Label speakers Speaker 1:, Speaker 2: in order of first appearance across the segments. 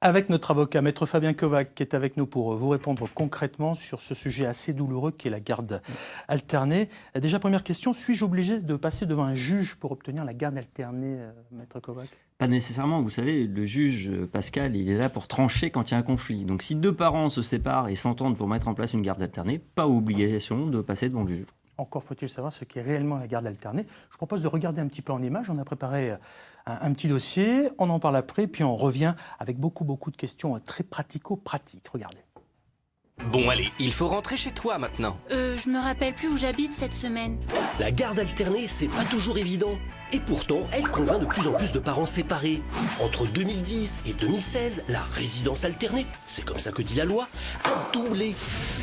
Speaker 1: Avec notre avocat, Maître Fabien Kovac, qui est avec nous pour vous répondre concrètement sur ce sujet assez douloureux qui est la garde alternée. Déjà, première question, suis-je obligé de passer devant un juge pour obtenir la garde alternée, Maître Kovac ?
Speaker 2: Pas nécessairement, vous savez, le juge Pascal, il est là pour trancher quand il y a un conflit. Donc si deux parents se séparent et s'entendent pour mettre en place une garde alternée, pas obligation de passer devant le juge.
Speaker 1: Encore faut-il savoir ce qu'est réellement la garde alternée. Je propose de regarder un petit peu en images. On a préparé un petit dossier, on en parle après, puis on revient avec beaucoup de questions très pratico-pratiques. Regardez.
Speaker 3: Bon allez, il faut rentrer chez toi maintenant.
Speaker 4: Je me rappelle plus où j'habite cette semaine.
Speaker 3: La garde alternée, c'est pas toujours évident. Et pourtant, elle convainc de plus en plus de parents séparés. Entre 2010 et 2016, la résidence alternée, c'est comme ça que dit la loi, a doublé.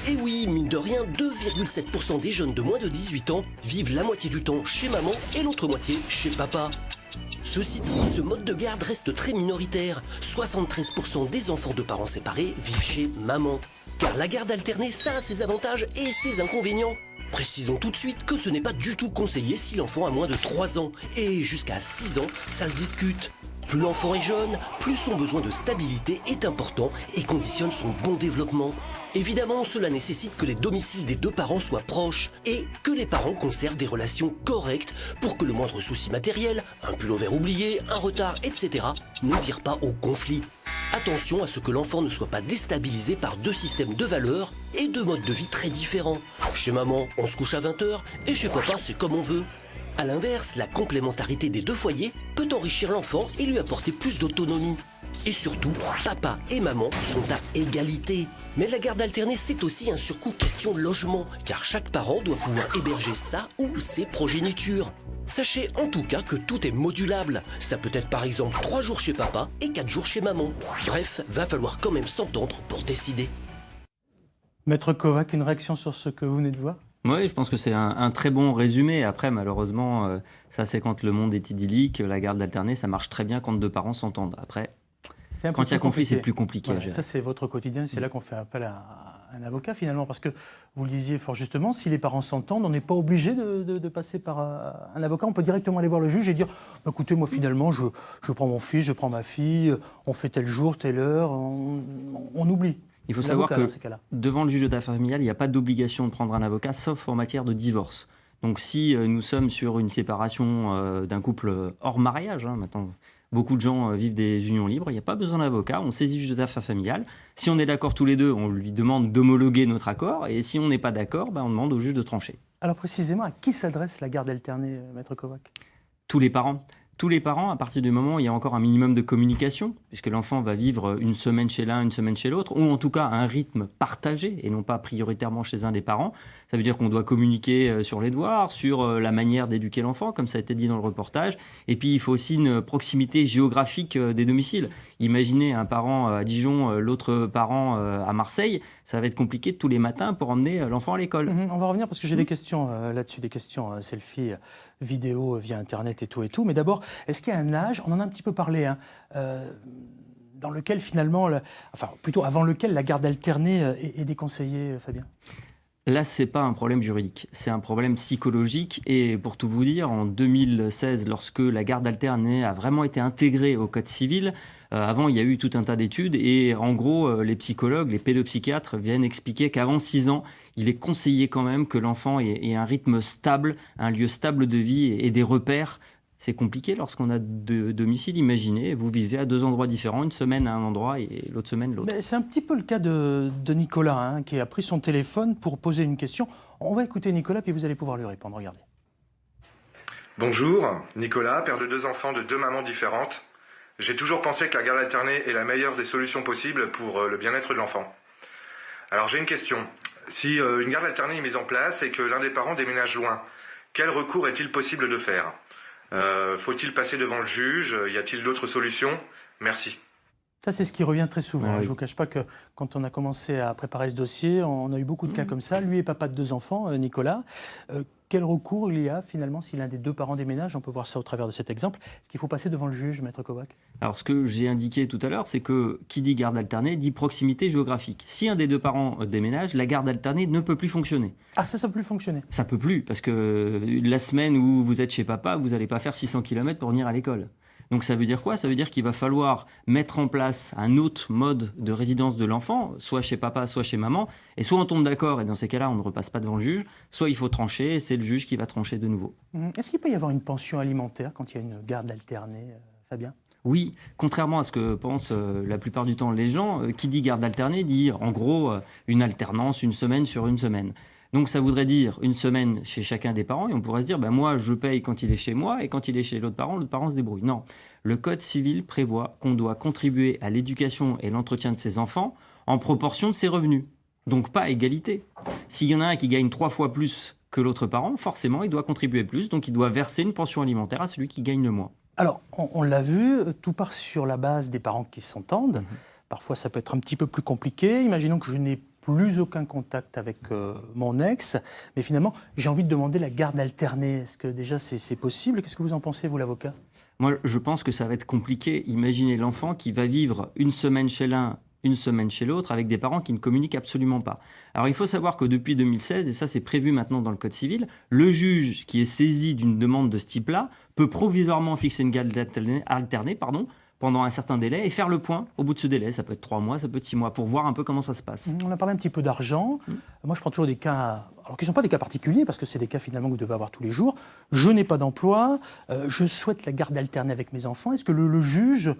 Speaker 3: Et oui, mine de rien, 2,7% des jeunes de moins de 18 ans vivent la moitié du temps chez maman et l'autre moitié chez papa. Ceci dit, ce mode de garde reste très minoritaire. 73% des enfants de parents séparés vivent chez maman. Car la garde alternée, ça a ses avantages et ses inconvénients. Précisons tout de suite que ce n'est pas du tout conseillé si l'enfant a moins de 3 ans. Et jusqu'à 6 ans, ça se discute. Plus l'enfant est jeune, plus son besoin de stabilité est important et conditionne son bon développement. Évidemment, cela nécessite que les domiciles des deux parents soient proches et que les parents conservent des relations correctes pour que le moindre souci matériel, un pull vert oublié, un retard, etc. ne vire pas au conflit. Attention à ce que l'enfant ne soit pas déstabilisé par deux systèmes de valeurs et deux modes de vie très différents. Chez maman, on se couche à 20h et chez papa, c'est comme on veut. A l'inverse, la complémentarité des deux foyers peut enrichir l'enfant et lui apporter plus d'autonomie. Et surtout, papa et maman sont à égalité. Mais la garde alternée, c'est aussi un surcoût question logement, car chaque parent doit pouvoir héberger sa ou ses progénitures. Sachez en tout cas que tout est modulable. Ça peut être par exemple 3 jours chez papa et 4 jours chez maman. Bref, va falloir quand même s'entendre pour décider.
Speaker 1: Maître Kovac, une réaction sur ce que vous venez de voir ?
Speaker 2: Oui, je pense que c'est un très bon résumé. Après, malheureusement, ça c'est quand le monde est idyllique. La garde alternée, ça marche très bien quand deux parents s'entendent. Après, quand il y a conflit, c'est plus compliqué à gérer.
Speaker 1: Ça, c'est votre quotidien. C'est là qu'on fait appel à un avocat, finalement. Parce que, vous le disiez fort justement, si les parents s'entendent, on n'est pas obligé de passer par un avocat. On peut directement aller voir le juge et dire bah, « Écoutez, moi, finalement, je prends mon fils, je prends ma fille, on fait tel jour, telle heure, on oublie ».
Speaker 2: Il faut savoir que devant le juge d'affaires familiales, il n'y a pas d'obligation de prendre un avocat, sauf en matière de divorce. Donc si nous sommes sur une séparation d'un couple hors mariage, maintenant beaucoup de gens vivent des unions libres, il n'y a pas besoin d'avocat, on saisit le juge d'affaires familiales. Si on est d'accord tous les deux, on lui demande d'homologuer notre accord, et si on n'est pas d'accord, on demande au juge de trancher.
Speaker 1: Alors précisément, à qui s'adresse la garde alternée, Maître Kovac ?
Speaker 2: Tous les parents. Tous les parents, à partir du moment où il y a encore un minimum de communication, puisque l'enfant va vivre une semaine chez l'un, une semaine chez l'autre, ou en tout cas un rythme partagé, et non pas prioritairement chez un des parents. Ça veut dire qu'on doit communiquer sur les devoirs, sur la manière d'éduquer l'enfant, comme ça a été dit dans le reportage. Et puis, il faut aussi une proximité géographique des domiciles. Imaginez un parent à Dijon, l'autre parent à Marseille. Ça va être compliqué tous les matins pour emmener l'enfant à l'école.
Speaker 1: On va revenir parce que j'ai des questions là-dessus, des questions selfie, vidéo via Internet et tout. Mais d'abord, est-ce qu'il y a un âge, on en a un petit peu parlé, dans lequel finalement, plutôt avant lequel la garde alternée est déconseillée, Fabien ?
Speaker 2: Là, ce n'est pas un problème juridique, c'est un problème psychologique. Et pour tout vous dire, en 2016, lorsque la garde alternée a vraiment été intégrée au Code civil, avant, il y a eu tout un tas d'études. Et en gros, les psychologues, les pédopsychiatres viennent expliquer qu'avant 6 ans, il est conseillé quand même que l'enfant ait un rythme stable, un lieu stable de vie et des repères. C'est compliqué lorsqu'on a deux domiciles. Imaginez, vous vivez à 2 endroits différents, une semaine à un endroit et l'autre semaine l'autre.
Speaker 1: Mais c'est un petit peu le cas de Nicolas, qui a pris son téléphone pour poser une question. On va écouter Nicolas, puis vous allez pouvoir lui répondre. Regardez.
Speaker 5: Bonjour, Nicolas, père de 2 enfants de 2 mamans différentes. J'ai toujours pensé que la garde alternée est la meilleure des solutions possibles pour le bien-être de l'enfant. Alors j'ai une question. Si une garde alternée est mise en place et que l'un des parents déménage loin, quel recours est-il possible de faire ? Faut-il passer devant le juge ? Y a-t-il d'autres solutions ? Merci.
Speaker 1: Ça, c'est ce qui revient très souvent.
Speaker 2: Ah, oui.
Speaker 1: Je ne vous cache pas que quand on a commencé à préparer ce dossier, on a eu beaucoup de cas comme ça. Lui est papa de 2 enfants, Nicolas. Quel recours il y a finalement si l'un des 2 parents déménage ? On peut voir ça au travers de cet exemple. Est-ce qu'il faut passer devant le juge, Maître Kovac ?
Speaker 2: Alors, ce que j'ai indiqué tout à l'heure, c'est que qui dit garde alternée dit proximité géographique. Si un des 2 parents déménage, la garde alternée ne peut plus fonctionner.
Speaker 1: Ah, ça ne peut plus fonctionner ?
Speaker 2: Ça peut plus, parce que la semaine où vous êtes chez papa, vous n'allez pas faire 600 km pour venir à l'école. Donc ça veut dire quoi? Ça veut dire qu'il va falloir mettre en place un autre mode de résidence de l'enfant, soit chez papa, soit chez maman, et soit on tombe d'accord, et dans ces cas-là, on ne repasse pas devant le juge, soit il faut trancher, et c'est le juge qui va trancher de nouveau.
Speaker 1: Est-ce qu'il peut y avoir une pension alimentaire quand il y a une garde alternée, Fabien?
Speaker 2: Oui, contrairement à ce que pensent la plupart du temps les gens, qui dit garde alternée dit en gros une alternance, une semaine sur une semaine. Donc ça voudrait dire une semaine chez chacun des parents et on pourrait se dire moi je paye quand il est chez moi et quand il est chez l'autre parent se débrouille. Non, le Code civil prévoit qu'on doit contribuer à l'éducation et l'entretien de ses enfants en proportion de ses revenus. Donc pas à égalité. S'il y en a un qui gagne 3 fois plus que l'autre parent, forcément il doit contribuer plus, donc il doit verser une pension alimentaire à celui qui gagne le moins.
Speaker 1: Alors, on l'a vu, tout part sur la base des parents qui s'entendent. Parfois, ça peut être un petit peu plus compliqué. Imaginons que je n'ai plus aucun contact avec mon ex, mais finalement, j'ai envie de demander la garde alternée. Est-ce que déjà c'est possible? Qu'est-ce que vous en pensez, vous, l'avocat?
Speaker 2: Moi, je pense que ça va être compliqué. Imaginez l'enfant qui va vivre une semaine chez l'un, une semaine chez l'autre, avec des parents qui ne communiquent absolument pas. Alors, il faut savoir que depuis 2016, et ça c'est prévu maintenant dans le Code civil, le juge qui est saisi d'une demande de ce type-là peut provisoirement fixer une garde alternée pendant un certain délai et faire le point au bout de ce délai. Ça peut être 3 mois, ça peut être 6 mois, pour voir un peu comment ça se passe.
Speaker 1: On a parlé un petit peu d'argent. Moi, je prends toujours des cas, alors qui ne sont pas des cas particuliers, parce que c'est des cas finalement que vous devez avoir tous les jours. Je n'ai pas d'emploi, je souhaite la garde alternée avec mes enfants. Est-ce que le juge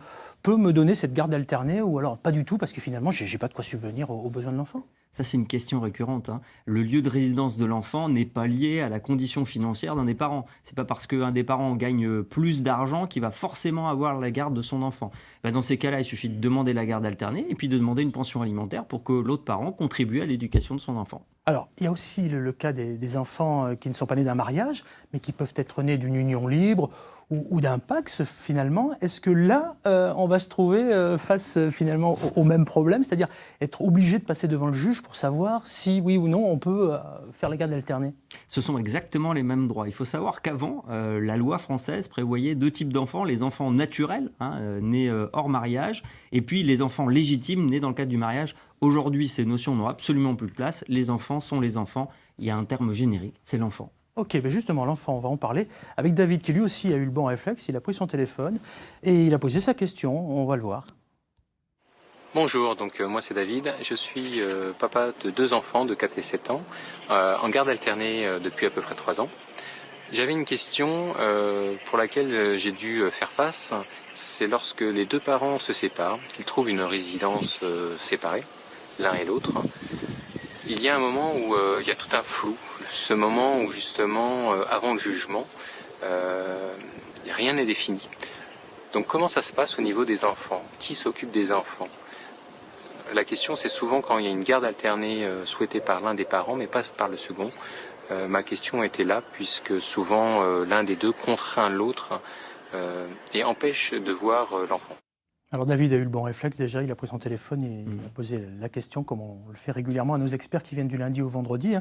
Speaker 1: peut me donner cette garde alternée ou alors pas du tout, parce que finalement, je n'ai pas de quoi subvenir aux besoins de l'enfant?
Speaker 2: Ça, c'est une question récurrente. Le lieu de résidence de l'enfant n'est pas lié à la condition financière d'un des parents. Ce n'est pas parce qu'un des parents gagne plus d'argent qu'il va forcément avoir la garde de son enfant. Dans ces cas-là, il suffit de demander la garde alternée et puis de demander une pension alimentaire pour que l'autre parent contribue à l'éducation de son enfant.
Speaker 1: Alors, il y a aussi le cas des enfants qui ne sont pas nés d'un mariage, mais qui peuvent être nés d'une union libre ou d'un Pacs, finalement. Est-ce que là, on va se trouver face, finalement, au même problème, c'est-à-dire être obligé de passer devant le juge pour savoir si, oui ou non, on peut faire la garde alternée?
Speaker 2: Ce sont exactement les mêmes droits. Il faut savoir qu'avant, la loi française prévoyait 2 types d'enfants, les enfants naturels, nés hors mariage, et puis les enfants légitimes, nés dans le cadre du mariage. Aujourd'hui, ces notions n'ont absolument plus de place. Les enfants sont les enfants. Il y a un terme générique, c'est l'enfant.
Speaker 1: Ok, ben justement, l'enfant, on va en parler avec David, qui lui aussi a eu le bon réflexe. Il a pris son téléphone et il a posé sa question. On va le voir.
Speaker 6: Bonjour, donc moi c'est David. Je suis papa de 2 enfants de 4 et 7 ans, en garde alternée depuis à peu près 3 ans. J'avais une question pour laquelle j'ai dû faire face. C'est lorsque les 2 parents se séparent, qu'ils trouvent une résidence séparée, l'un et l'autre. Il y a un moment où il y a tout un flou. Ce moment où justement, avant le jugement, rien n'est défini. Donc comment ça se passe au niveau des enfants? Qui s'occupe des enfants? La question, c'est souvent quand il y a une garde alternée souhaitée par l'un des parents, mais pas par le second. Ma question était là, puisque souvent l'un des deux contraint l'autre et empêche de voir l'enfant.
Speaker 1: Alors David a eu le bon réflexe déjà, il a pris son téléphone et il a posé la question, comme on le fait régulièrement à nos experts qui viennent du lundi au vendredi,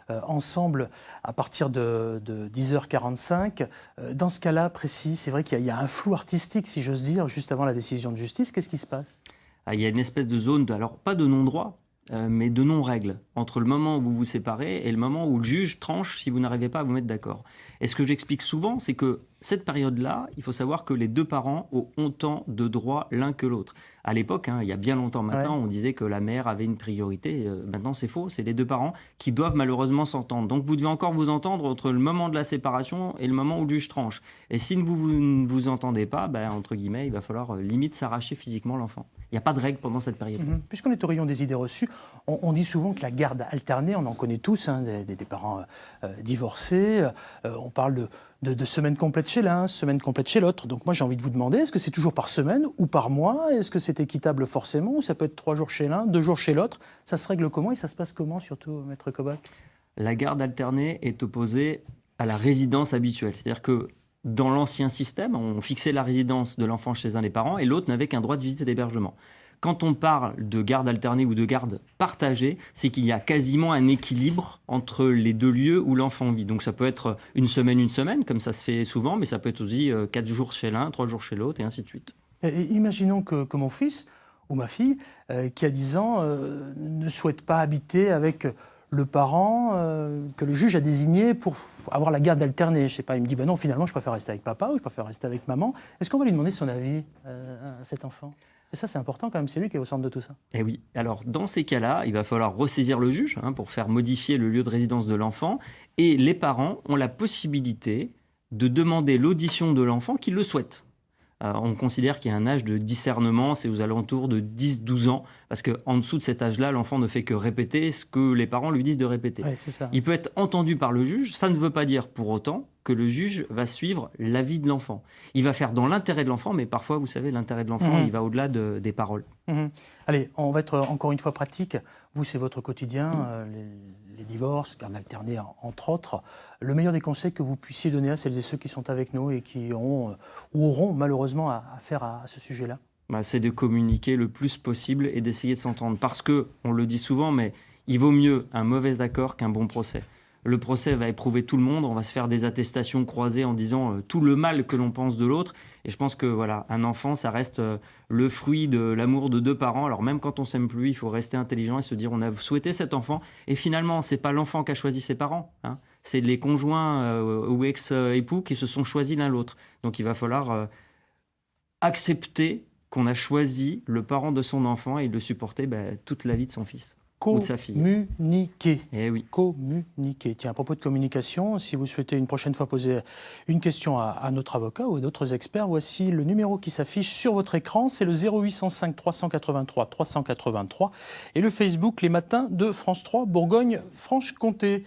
Speaker 1: ensemble à partir de 10h45. Dans ce cas-là précis, c'est vrai qu'il y a un flou artistique, si j'ose dire, juste avant la décision de justice. Qu'est-ce qui se passe?
Speaker 2: Il y a une espèce de zone, alors pas de non-droit, mais de non-règle, entre le moment où vous vous séparez et le moment où le juge tranche si vous n'arrivez pas à vous mettre d'accord. Et ce que j'explique souvent, c'est que cette période-là, il faut savoir que les 2 parents ont autant de droits l'un que l'autre. À l'époque, il y a bien longtemps maintenant, on disait que la mère avait une priorité. Maintenant, c'est faux. C'est les 2 parents qui doivent malheureusement s'entendre. Donc, vous devez encore vous entendre entre le moment de la séparation et le moment où le juge tranche. Et si vous ne vous entendez pas, entre guillemets, il va falloir limite s'arracher physiquement l'enfant. Il n'y a pas de règle pendant cette période.
Speaker 1: Puisqu'on est au rayon des idées reçues, on dit souvent que la garde alternée, on en connaît tous, des parents divorcés. On parle de semaine complète chez l'un, semaine complète chez l'autre. Donc moi, j'ai envie de vous demander, est-ce que c'est toujours par semaine ou par mois? Est-ce que c'est équitable forcément? Ou ça peut être 3 jours chez l'un, 2 jours chez l'autre? Ça se règle comment et ça se passe comment, surtout, Maître Kobach?
Speaker 2: La garde alternée est opposée à la résidence habituelle. C'est-à-dire que dans l'ancien système, on fixait la résidence de l'enfant chez un des parents et l'autre n'avait qu'un droit de visite et d'hébergement. Quand on parle de garde alternée ou de garde partagée, c'est qu'il y a quasiment un équilibre entre les 2 lieux où l'enfant vit. Donc ça peut être une semaine, comme ça se fait souvent, mais ça peut être aussi 4 jours chez l'un, 3 jours chez l'autre, et ainsi de suite.
Speaker 1: Et imaginons que mon fils ou ma fille, qui a 10 ans, ne souhaite pas habiter avec le parent que le juge a désigné pour avoir la garde alternée. Je sais pas, il me dit, non, finalement, je préfère rester avec papa ou je préfère rester avec maman. Est-ce qu'on va lui demander son avis à cet enfant? Et ça, c'est important quand même, c'est lui qui est au centre de tout ça.
Speaker 2: Eh oui, alors dans ces cas-là, il va falloir ressaisir le juge pour faire modifier le lieu de résidence de l'enfant. Et les parents ont la possibilité de demander l'audition de l'enfant qu'ils le souhaitent. On considère qu'il y a un âge de discernement, c'est aux alentours de 10-12 ans, parce qu'en dessous de cet âge-là, l'enfant ne fait que répéter ce que les parents lui disent de répéter.
Speaker 1: Ouais, c'est ça.
Speaker 2: Il peut être entendu par le juge, ça ne veut pas dire pour autant que le juge va suivre l'avis de l'enfant. Il va faire dans l'intérêt de l'enfant, mais parfois, vous savez, l'intérêt de l'enfant, il va au-delà des paroles.
Speaker 1: Allez, on va être encore une fois pratique. Vous, c'est votre quotidien, les divorces, garde alternée, entre autres. Le meilleur des conseils que vous puissiez donner à celles et ceux qui sont avec nous et qui ont ou auront malheureusement à faire à ce sujet-là?
Speaker 2: C'est de communiquer le plus possible et d'essayer de s'entendre. Parce que, on le dit souvent, mais il vaut mieux un mauvais accord qu'un bon procès. Le procès va éprouver tout le monde, on va se faire des attestations croisées en disant tout le mal que l'on pense de l'autre. Et je pense que voilà, un enfant, ça reste le fruit de l'amour de deux parents. Alors même quand on s'aime plus, il faut rester intelligent et se dire on a souhaité cet enfant. Et finalement, c'est pas l'enfant qui a choisi ses parents. C'est les conjoints ou ex-époux qui se sont choisis l'un l'autre. Donc il va falloir accepter qu'on a choisi le parent de son enfant et le supporter toute la vie de son fils. Ou de sa fille.
Speaker 1: Communiquer.
Speaker 2: Eh oui.
Speaker 1: Communiquer. Tiens, à propos de communication, si vous souhaitez une prochaine fois poser une question à notre avocat ou à d'autres experts, voici le numéro qui s'affiche sur votre écran. C'est le 0805 383 383 et le Facebook Les Matins de France 3 Bourgogne-Franche-Comté.